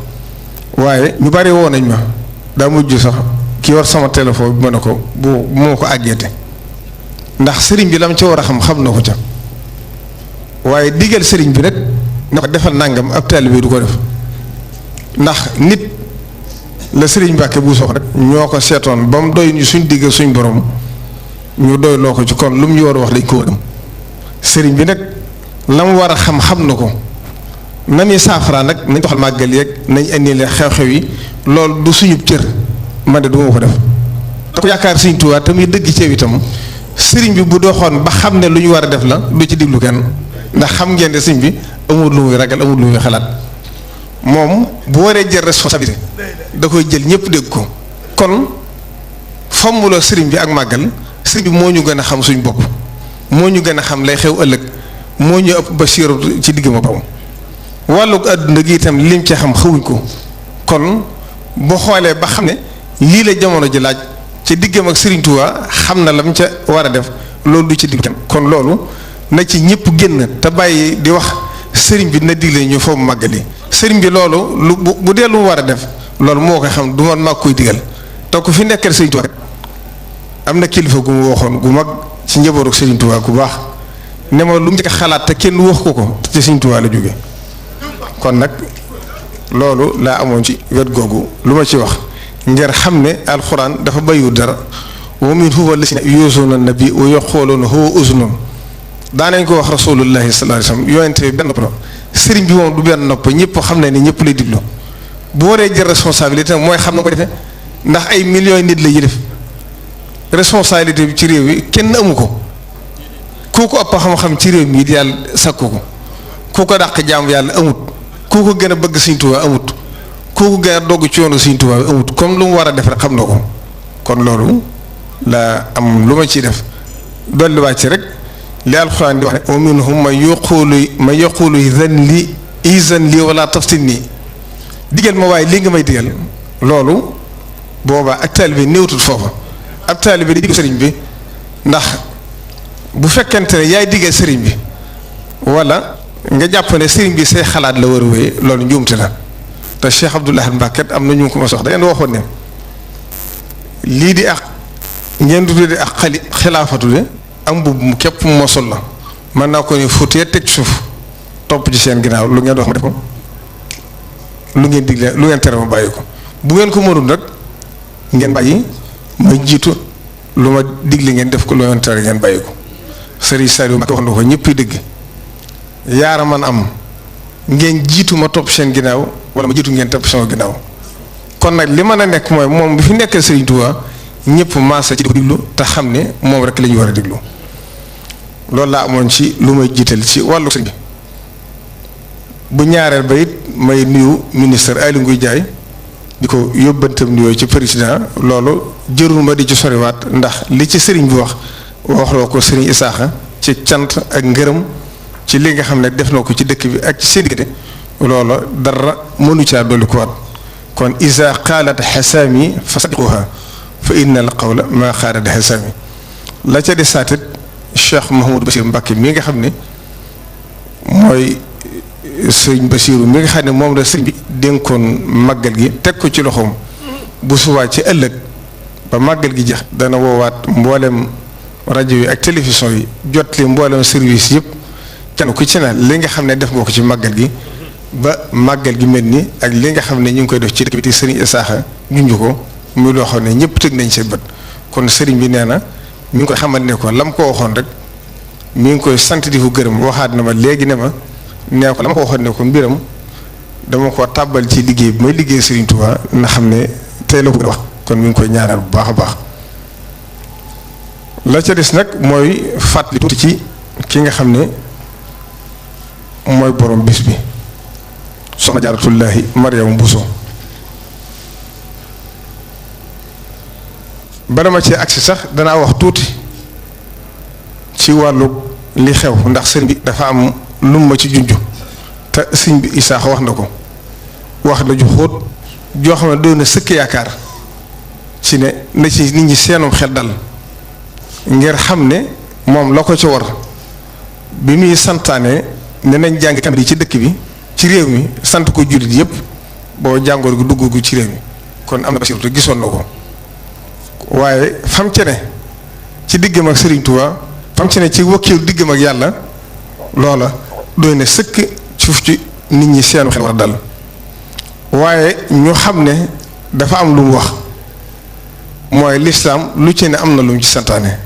Speaker 4: waaye ñu bari woo nañ ma daa mujj sax ki war sama téléphone bi ma ne ko bu moo ko àggeete ndax sëriñ bi lam ca war a xam na ko ca waaye digal sëriñ bi nag na ko defal nangam ab taalibe bi du ko def ndax nit la sëriñ Mbàkke bu sox rek ñoo ko seetoon ba mu doy ñu suñ diggal suñ borom ñu doy loo ko ci kon lu mu ñu war a wax dañ ko war a sëriñ bi nag la mu war a xam na ko na muy saafara nag nañ doxal màggal yeeg nañ indi leen xew-xew yi loolu du suñu cër man de du ma ko def. da ko yaakaar Sëriñ Tuubaa te muy dëgg ceeb itam sëriñ bi bu doxoon ba xam ne lu ñu war a def la du ci diglu kenn ndax xam ngeen ne sëriñ bi amul lu muy ragal amul lu muy xalaat moom bu waree jël responsabilité da koy jël ñëpp dégg ko kon fommuloo sëriñ bi ak màggal. sëriñ bi moo ñu gën a xam suñ bopp moo ñu gën a xam lay xew ëllëg moo ñu ëpp basiiru ci digg ma boppam wàllug àdduna gi itam lim ci xam xawuñ ko kon boo xoolee ba xam ne lii la jamono ji laaj ci diggam ak Sëriñ Tuubaa xam na lam ca war a def loolu du ci digg kenn kon loolu na ci ñëpp génn te bàyyi di wax sëriñ bi na digle ñu foofu màggali sëriñ bi loolu lu bu dee lu mu war a def loolu moo koy xam du man maa koy digal te ku fi nekkal Sëriñ Tuubaa am na kilifa gu mu waxoon gu mag ci njabootu Sëriñ Tuubaa ku baax ne ma lu mu njëkk a xalaat te kenn wax ko ci Sëriñ Tuubaa la jóge kon nag loolu laa amoon ci wet googu lu ma ci wax ngir xam ne alxuraan dafa bayu dara wa minhum llaziina yu'zuuna nabi wa yaquuluuna huwa uzunun daanañ ko wax rasulullahi sallallahu alayhi wasallam yonente bi benn nopp sëriñ bi moom du benn nopp ñëpp xam ne ni ñëpp lay diglu bu waree jël responsabilité mooy xam na ko defee ndax ay millions nit la yi def responsabilité bi ci réew mi kenn amu ko ku ko ëpp xam-xam ci réew mi it yàlla sakku ko ku ko dàq jaamu yàlla amut ku ko gën a bëgg Sëriñ Tuubaa amut ku ko gën a dogg ci yoonu Sëriñ Tuubaa amut comme lu mu war a def rek xam na ko kon loolu la am lu ma ciy def dolliwaat ci rek li alxuraan di wax ne wa minhum man yaqulu izan li wala taftinni digal ma waaye lii nga may digal loolu boobaa ak taalibe bi néewtul foofa ab taalibe di digg sëriñ bi ndax bu fekkente ne yaay diggal sëriñ bi wala nga jàpp ne sëriñ bi say xalaat la war a wéy loolu njuumte la te Cheikh Abdoul Ahad Mbacké am na ñu ko ma sox da ngeen waxoon ne lii di ak ngeen du tuddee ak xilaafatu de am mbubb mu képp moo sol la mën naa ko ne futee teg suuf topp ci seen ginnaaw lu ngeen wax ma def ko lu ngeen digle lu ngeen tere ma bàyyi ko bu ngeen ko mënul rek ngeen bàyyi ma jiitu lu ma digle ngeen def ko lu ngeen tere ngeen bàyyi ko Serigne Saliou Mbacké wax na ko ñëpp dëgg yaara man am ngeen jiitu ma topp seen ginnaaw wala ma jiitu ngeen topp sama ginnaaw kon nag li mën a nekk mooy moom bi fi nekkee Serigne Touba ñëpp maasa ci di ko diglu te xam ne moom rek la ñu war a diglu loolu laa amoon ci lu may jiital ci wàllu sëñ bi bu ñaareel ba it may nuyu ministre Aly Ngouille Ndiaye di ko yóbbantam nuyoo ci président loolu jërul ma di ci soriwaat ndax li ci sëriñ bi waxloo ko sëriñ Isaaxa ci cant ak ngërëm ci li nga xam ne def na ko ci dëkk bi ak ci seen diggante loolu dara mënu caa dolli ko waat kon isa qaalat xasaami fa saddiquha fa inna al qawla maa xaalat xasaami la ca di saatit Cheikh Mouhamadou Bachir Mbacké mi nga xam ne mooy sëriñ Basiiru mi nga xam ne moom la sëriñ bi dénkoon màggal gi teg ko ci loxoom bu subaa ci ëllëg ba màggal gi jeex dana woowaat mboolem rajo yi ak télévision yi jot li mboolem service yëpp kenn ku ci ne li nga xam ne def nga ko ci màggal gi ba màggal gi mel ni ak li nga xam ne ñu ngi koy def ci dëkk bi te sëriñ Isaaxa junj ko muy loo xam ne ñëpp tëg nañ seen bët kon sëriñ bi nee na mi ngi koy xamal ne ko lam ko waxoon rek mi ngi koy sant di ko gërëm waxaat na ma léegi ne ma nee ko la ma ko waxoon ne ko mbiram dama ko tàbbal ci liggéey bi may liggéey Sëriñ Tuubaa na xam ne tey la ko wax kon mi ngi koy ñaanal bu baax a baax la ca des nag mooy fàttali tuuti ci ki nga xam ne mooy borom bis bi soxna Jaaratullaahi Mariama Bousso bala ma ci agsi sax danaa wax tuuti ci wàllu li xew ndax sëriñ bi dafa am lu ma ci junj te sëriñ bi Isaaxa wax na ko wax la ju xóot joo xam ne doon na sëkk yaakaar ci ne na ci nit ñi seenum xel dal ngir xam ne moom la ko ci war bi muy santaane ne nañ jàng kamil yi ci dëkk bi ci réew mi sant ko jullit yépp boo jàngoor gu dugg gu ci réew mi kon am na basiru te gisoon na ko waaye fam ci ne ci diggam ak Serigne Touba fam ci ne ci wakkiilu diggam ak yàlla loola doy na sëkk suuf ci nit ñi seenu xel war a dal waaye ñu xam ne dafa am lu mu wax mooy lislaam lu ci ne am na lu mu ci santaane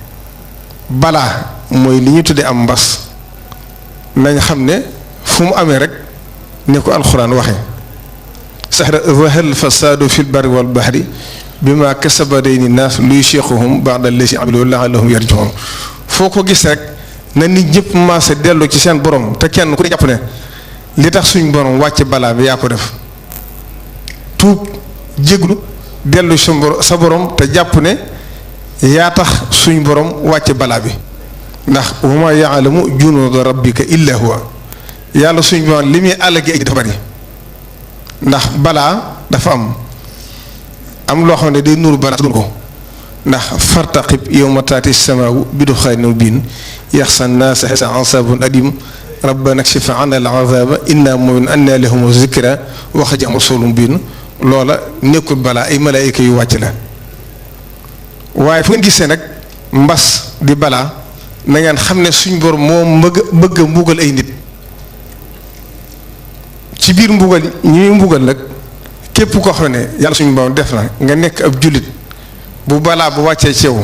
Speaker 4: balaa mooy li ñu tuddee am mbas nañ xam ne fu mu amee rek ni ko alxuraan waxe zahara fasaadu fil barri wal bahri bima kasaba dayni naas liyuziqahum ba'da allazi amilu la'allahum yarji'un foo ko gis rek na nit ñëpp maase dellu ci seen borom te kenn ku ne jàpp ne li tax suñ borom wàcc balaa bi yaa ko def tuub jéglu dellu sa borom te jàpp ne yaa tax suñ borom wàcc balaa bi ndax wa maa ya'lamu junuuda rabbika illa huwa yàlla suñ borom li muy àll gi dafa bari ndax balaa dafa am loo xam ne day nuuru balaa dul ko ndax fartaqib yawma taati samaawu bi duxaanin mubiin yaxsha naasa azaabun aliim rabbana kshif anna al-azaaba inna mu'minuun anna lahum zikra wa jaa'ahum rasuulun mubiin loola nekkul balaa ay malaayika yu wàcc la waaye fu ngeen gisee nag mbas di balaa na ngeen xam ne suñ borom moo bëgg a mbugal ay nit ci biir mbugal ñuy mbugal nag képp koo xam ne yàlla suñu borom def na nga nekk ab jullit bu balaa bu wàccee ci yow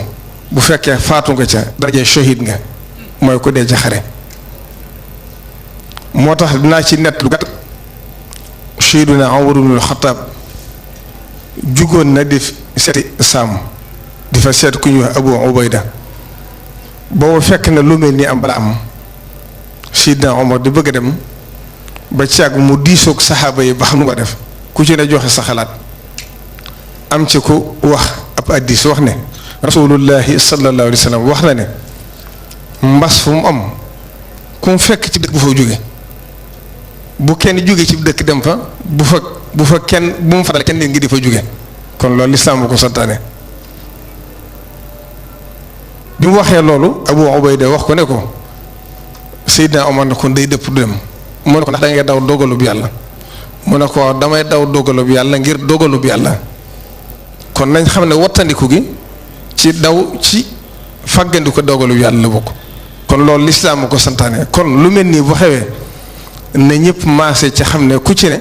Speaker 4: bu fekkee faatu nga ca daraja shahid nga mooy ko dee ca xare moo tax dinaa ci nett lu gàtt Sayyiduna Umar ibnul Xattaab jugoon na di seeti Saam di fa seet ku ñuy wax Abu Ubayda boobu fekk na lu mel ni am bala am Sayyiduna Umar di bëgg a dem ba caag mu diisoog saxaaba yi ba xam nu ko def ku ci ne joxe sa xalaat am ci ku wax ab addis wax ne rasulullahi sallallahu alayhi wa sallam wax na ne mbas fu mu am ku mu fekk ci dëkk bu fa jóge bu kenn jóge ci dëkk dem fa bu fa kenn bu mu fatale kenn ngi di fa jóge kon loolu lislaam bu ko santaane bi mu waxee loolu Abu Ubayda wax ko ne ko Seydina Omar na kon day dëpp du dem mu ne ko ndax da ngay daw dogalub yàlla mu ne ko damay daw dogalub yàlla ngir dogalub yàlla kon nañ xam ne wattandiku gi ci daw ci fàggandiku dogalub yàlla la bokk kon loolu lislaam a ko santaane kon lu mel nii bu xewee na ñëpp maase ci xam ne ku ci ne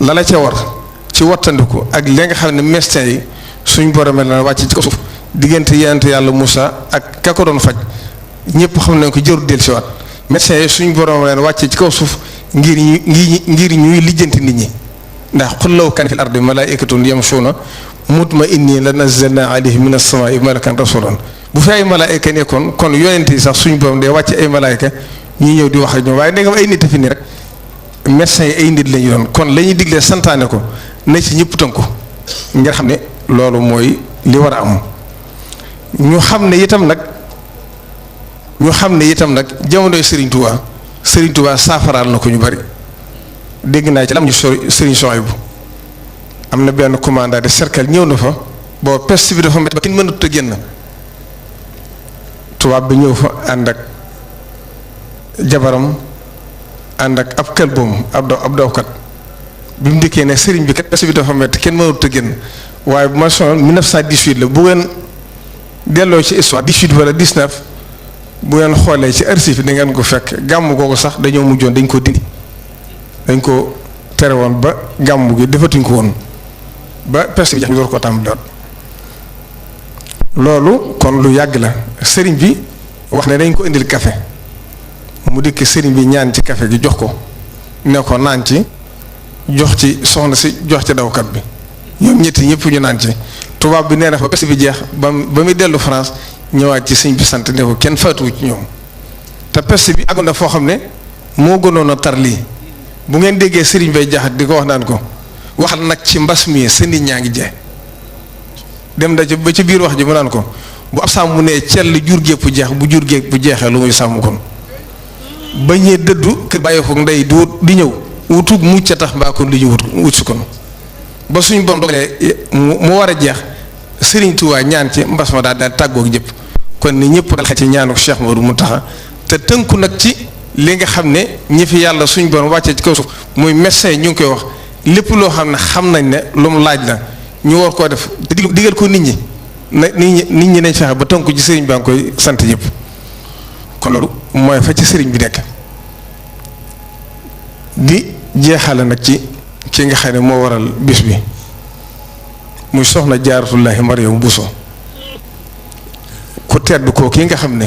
Speaker 4: la la ca war ci wattandiku ak li nga xam ne médecin yi suñ boromee la wàcc ci ko suuf diggante yonent yàlla Moussa ak ka ko doon faj ñëpp xam ne ko jëru del siwaat médecin yi suñ borom leen wàcce ci kaw suuf ngir ñuy lijjanti nit ñi ndax qul law kaana fil ardi malaa'ikatun yamshuuna mutma'inniina la nazzalnaa alayhim mina samaa'i malakan rasuulan bu fi ay malaayka nekkoon kon yonent yi sax suñ borom day wàcce ay malaayka ñuy ñëw di wax ak ñoom waaye ndegam ay nit a fi nii rek médecin yi ay nit lañu doon kon la ñuy diglee santaane ko na ci ñëpp tënku ngir xam ne loolu mooy li war a am ñu xam ne itam nag jamonoy Serigne Touba saafaraal na ko ñu bari dégg naa ci lam ñu Serigne Souhaïbou am na benn commandant de cercle ñëw na fa boo peste bi dafa métti ba kenn mënut a génn tubaab bi ñëw fa ànd ak jabaram ànd ak ab këlboom ab dawkat bi mu dikkee ne Serigne bi kat peste bi dafa métti kenn mënut a génn waaye bu ma sonal 1918 la bu ngeen delloo ci histoire 18 wala 19 bu ngeen xoolee ci archive da ngeen ko fekk gàmm googu sax dañoo mujjoon dañ ko dindi dañ ko tere woon ba gàmm gi defatuñ ko woon ba peste bi jax ñu door ko tàmbali loolu kon lu yàgg la sëriñ bi wax ne dañ ko indil café mu dikk sëriñ bi ñaan ci café gi jox ko ne ko naan ci jox ci soxna si jox ci dawkat bi ñoom ñetti ñëpp ñu naan ci tubaab bi nee na fa peste bi jeex ba muy dellu France ñëwaat ci sëñ bi sant ne ko kenn faatuwu ci ñoom te peste bi àggoon na foo xam ne moo gënoon a tar lii bu ngeen déggee sëriñ bay jaxat di ko wax naan ko waxal nag ci mbas mi sa nit ñaa ngi jeex dem da ci ba ci biir wax ji mu naan ko bu ab sàmm mu nee cell jur gépp jeex bu jur gépp bu jeexee lu muy sàmm kon ba ñee dëddu kër bàyyi ko ndey di ñëw wutug mucc a tax mbaa kon li ñu wut si kon ba suñ bon dogalee mu war a jeex Serigne Touba ñaan ci mbas ma daal tàggoog ñëpp kon ni ñëpp dal ci ñaanu Cheikh Modou Mountakha te tënku nag ci li nga xam ne ñi fi yàlla suñ bon wàccee ci kaw suuf muy médecin ñu ngi koy wax lépp loo xam ne xam nañ ne lu mu laaj la ñu war koo def digal ko nit ñi na nit ñi nañ fexe ba tënku ci Serigne baa ngi koy sant ñëpp kon loolu mooy fa ci Serigne bi nekk di jeexale nag ci ki nga xam ne moo waral bis bi muy soxna Jaaratullaahi Mariam Bousso ku tedd koo ki nga xam ne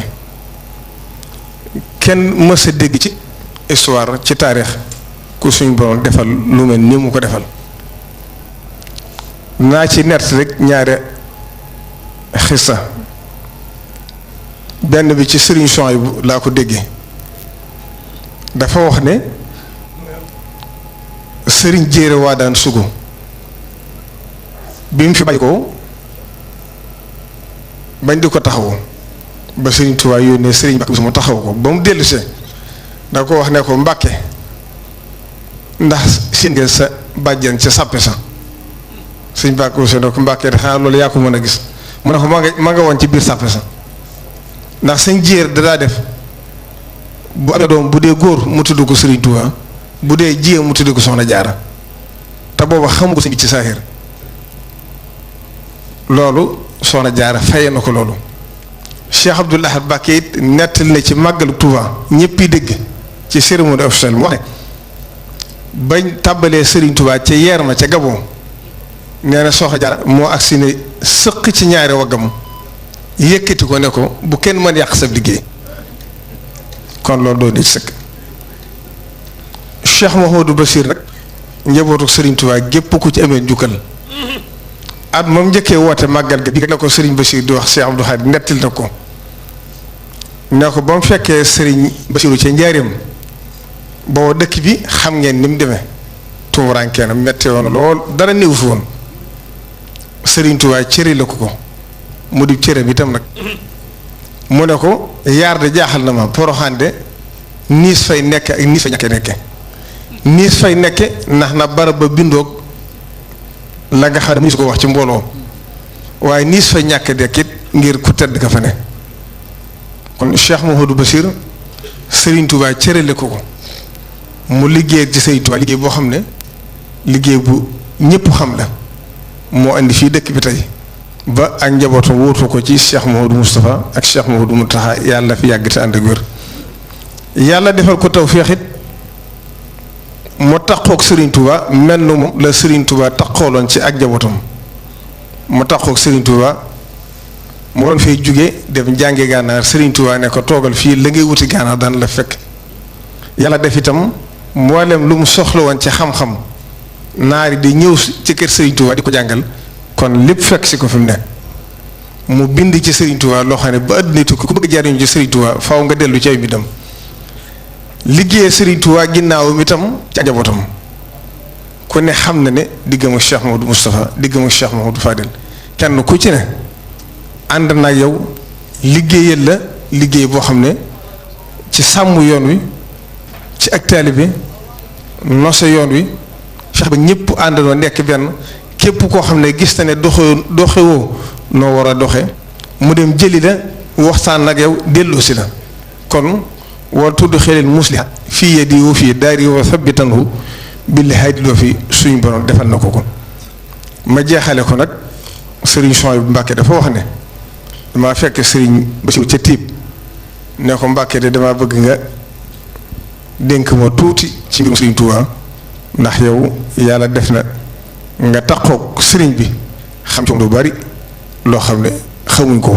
Speaker 4: kenn mës a dégg ci histoire ci taarix ku suñ borom defal lu mel ni mu ko defal naa ci nett rek ñaare xissa benn bi ci Sëriñ Souhaïbou laa ko déggee dafa wax ne Sëriñ Jéere waa daan sugu bi mu fi bàyyi ko bañ di ko taxawu ba Sëriñ Tuubaa yónnee Sëriñ Mbàkke mu taxaw ko ba mu dellusee da ko wax ne ko Mbàkke ndax seen ngeen sa bàjjen ca sàppe sa Sëriñ Mbàkke ne ko Mbàkke de xanaa loolu yaa ko mën a gis mu ne ko ma nga woon ci biir sàppe sa ndax sëñ Jéer dadaa def bu amee doom bu dee góor mu tudd ko Sëriñ Tuubaa bu dee jigéen mu tudd ko Soxna Jaara te booba xamu ko sëñ bi ci saaxir loolu Soxna Jaara faye na ko loolu Cheikh Abdoul Ahad Mbacké it nettali na ci màggalu Touba ñëpp yi dégg ci cérémonie officielle mu wax ne bañ tàbbalee Serigne Touba ca yeer ma ca Gabon nee na Soxna Jaara moo agsi ne sëq ci ñaari waggam yëkkati ko ne ko bu kenn mën yàq sa liggéey kon loolu doo di sëkk Cheikh Mouhamadou Bachir nag njabootu Serigne Touba gépp ku ci amee njukkal at moom njëkkee woote màggal ga bi la ko Serigne Bachir di wax Cheikh Abdou Khadre nettil na ko ne ko ba mu fekkee Serigne Bachiru ca njaareem boo dëkk bi xam ngeen ni mu demee tumuraanke na metti woon lool dara néew fi woon Serigne Touba cëri la ko mu di cëram itam nag mu ne ko yaar de jaaxal na ma Poroxaan de niis fay nekk ak niis fay ñàkke nekke niis fay nekke ndax na barab ba bindoog la nga xam ne mu su ko wax ci mbooloo waaye niis fay ñàkk dekkit ngir ku tedd ka fa ne kon Cheikh Mouhamadou Bachir Serigne Touba cërale ko mu liggéey ci Serigne Touba liggéey boo xam ne liggéey bu ñëpp xam la moo indi fii dëkk bi tey ba ak njabootam wóotu ko ci Cheikh Mouhamadou Moustapha ak Cheikh Mouhamadou Mountakha yàlla fi yàgg te ànd ak wér yàlla defal ko tawfeex it mu taxoog Serigne Touba mel na moom la Serigne Touba taxooloon ci ak njabootam mu taxoog Serigne Touba mu doon fay jóge dem jànge gànnaar Serigne Touba ne ko toogal fii la ngay wuti gànnaar daan la fekk yàlla def itam mboolem lu mu soxla woon ci xam-xam naari di ñëw ci kër Serigne Touba di ko jàngal kon lépp fekk si ko fi mu ne mu bind ci Serigne Touba loo xam ne ba àddina tukki ku bëgg jariñu ci Serigne Touba faaw nga dellu ci ay mbindam liggéeyee Serigne Touba ginnaawam itam ci njabootam ku ne xam na ne diggam ak Cheikh Mouhamadou Moustapha diggam ak Cheikh Mouhamadou Fadel kenn ku ci ne ànd na ak yow liggéeyal la liggéey boo xam ne ci sàmm yoon wi ci ak taalibe nose yoon wi fex ba ñëpp àndandoo nekk benn képp koo xam ne gis na ne doxewoo noo war a doxe mu dem jëli la waxtaan ak yow delloosi la kon wal tudd xelil musliha fii yadi wa fii daari wa sabbitanhu billi haydiloo fi suñu borom defal na ko ma jeexale ko nag Serigne Souhaïbou Mbacké dafa wax ne damaa fekk Serigne Bassirou ca tiib ne ko Mbacké de damaa bëgg nga dénk ma tuuti ci mbirum Serigne Touba ndax yow yàlla def na nga taxoog Serigne bi xam ci lu bari loo xam ne xamuñ ko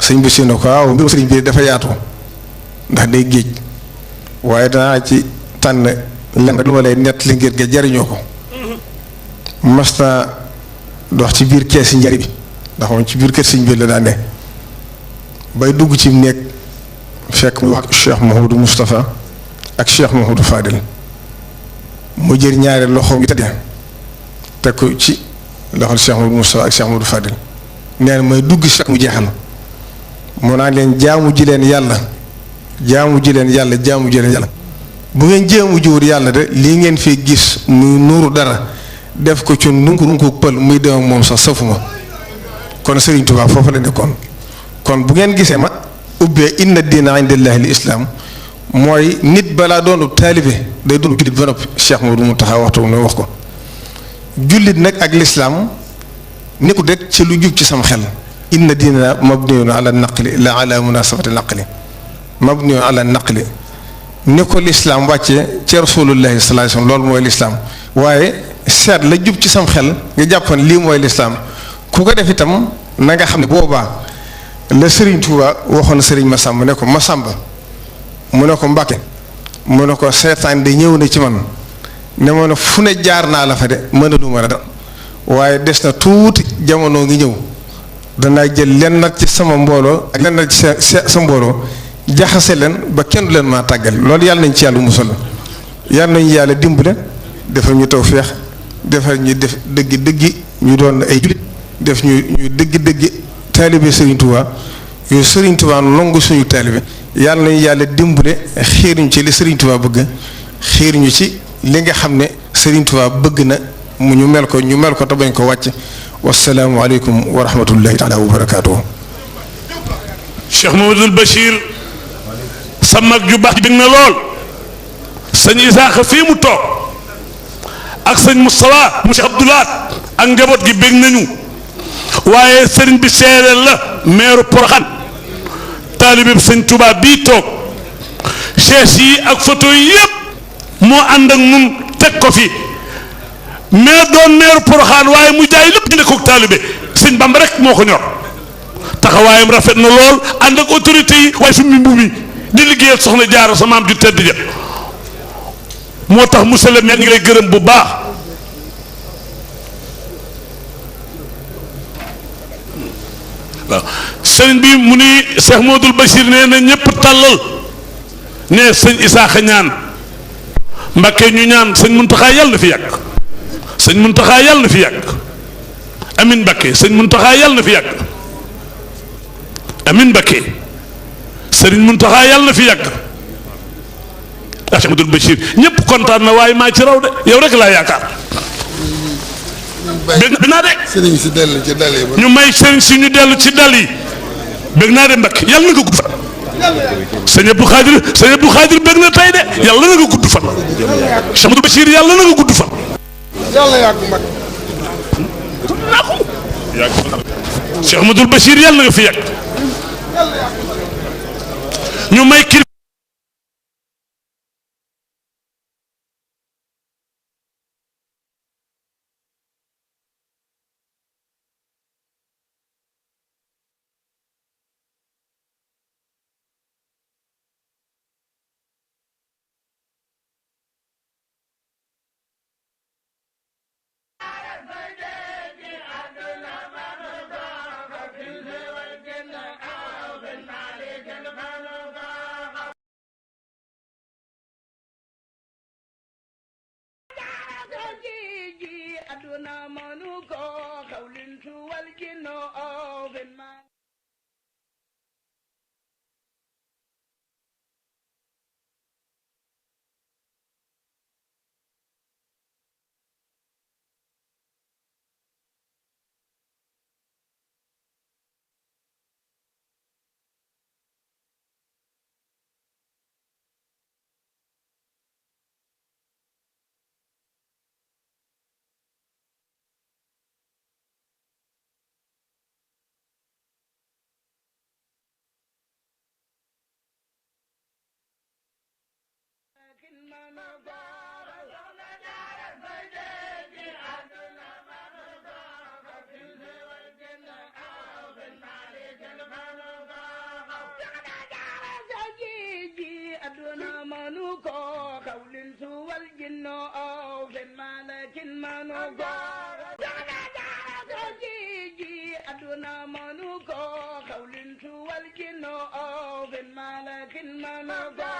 Speaker 4: sëñ bi si ne ko waaw mbirum Serigne bi dafa yaatu ndax day géej waaye danaa ci tànn lenn lu ma lay nett li ngir nga jariñoo ko mas naa dox ci biir kees yi njari bi ndax moom ci biir kër sëñ bi la daa ne bay dugg ci nekk fekk mu wax Cheikh Mouhamadou Moustapha ak Cheikh Mouhamadou Fadel mu jël ñaari loxo yu tëddee teg ko ci loxol Cheikh Mouhamadou Moustapha ak Cheikh Mouhamadou Fadel nee na may dugg si mu jeexal mu naa leen jaamu ji leen yàlla jaamu ji leen yàlla jaamu ji leen yàlla bu ngeen jéemu jiwut yàlla de lii ngeen fi gis muy nuuru dara def ko ci nunku pël muy dem ak moom sax safuma kon Serigne Touba foofu la nekkoon. kon bu ngeen gisee ma ubbee inna diina indallahi al islam mooy nit balaa doonu taalibe day doon jullit ba noppi Cheikh Modou Mountakha waxtu ne wax ko jullit nag ak lislaam nekkul rek ci lu jub ci sama xel inna diina mabniyun ala naqli la ala munasabati naqli mabniyun ala naqli ni ko lislaam wàccee ci rasulullahi sallallahu alayhi wasallam loolu mooy lislaam waaye seet la jub ci sam xel nga jàppoon lii mooy lislaam ku ko def itam na nga xam ne boobaa la Serigne Touba waxoon Serigne Massamba ne ko Massamba mu ne ko Mbàkke mu ne ko seetaan de ñëw na ci man ne ma ne fu ne jaar naa la fa de mën a du ma dara waaye des na tuuti jamono ngi ñëw danaa jël leen nag ci sama mbooloo ak leen nag ci sa mbooloo jaxase leen ba kenn du leen maa tàggal loolu yàlla nañ ci yàlla musal yàlla nañu yàlla dimbale defal ñu tawfeex defal ñu def dëggi ñu doon ay jullit def ñu dëggi taalibe Serigne Touba yooyu Serigne Touba longu suñu taalibe yàlla nañu yàlla dimbale xiiruñu ci li Serigne Touba bëgg xiiruñu ci li nga xam ne Serigne Touba bëgg na mu ñu mel ko te bañ ko wàcc wasalaamu aleykum wa rahmatullahi taala wa barakaatuhu.
Speaker 1: Cheikh Mamadou Bachir sa mag ju baax ji bëgg na lool sëñ Isaaxa fii mu toog ak sëñ Moustapha mu Cheikh Abdoulaat ak njaboot gi bëgg nañu waaye sëriñ bi seereel la meeru Poroxaan taalibe bi sëñ Touba bii toog chaise yi ak photo yi yëpp moo ànd ak nun teg ko fi mais doon meeru Poroxaan waaye mu jaay lépp dina ko taalibe sëñ Bamba rek moo ko ñor taxawaayam rafet na lool ànd ak autorité yi waaye suñu mbubb mi di liggéeyal soxna Jaara sa maam ju tedd ja moo tax monsieur le maire ngi lay gërëm bu baax waaw sëñ bi mu ni Cheikh Modou Bachir nee na ñëpp tàllal ne sëñ Isaaxa ñaan Mbakke ñu ñaan sëñ Muntaxa yàlla na fi yàgg sëñ Muntaxa yàlla na fi yàgg amin Mbakke sëñ Muntaxa yàlla na fi yàgg amin Mbakke sëriñ Muntaxa yàlla na fi yàgg ah Cheikh Modou Bachir ñëpp kontaan na waaye maa ci raw de yow rek laa yaakaar bëgg naa de
Speaker 2: sëriñ si dellu ci dal yi
Speaker 1: ñu may sëriñ si ñu dellu ci dal yi bëgg naa de Mbakke yàlla na nga gudd fan sëñ Abdou Khadir bëgg na tey de yàlla na nga gudd fan Cheikh Modou Bachir yàlla na nga gudd fan
Speaker 2: yàlla yàgg mag
Speaker 1: Cheikh Modou Bachir yàlla na nga fi yàgg ñu may kii
Speaker 5: aduna manu ko xawlin tu wal jinno ben ma aduna manu ko xawlin su wal jinno ben malakin manu ko aduna manu ko xawlin su wal jinno ben malakin manu ko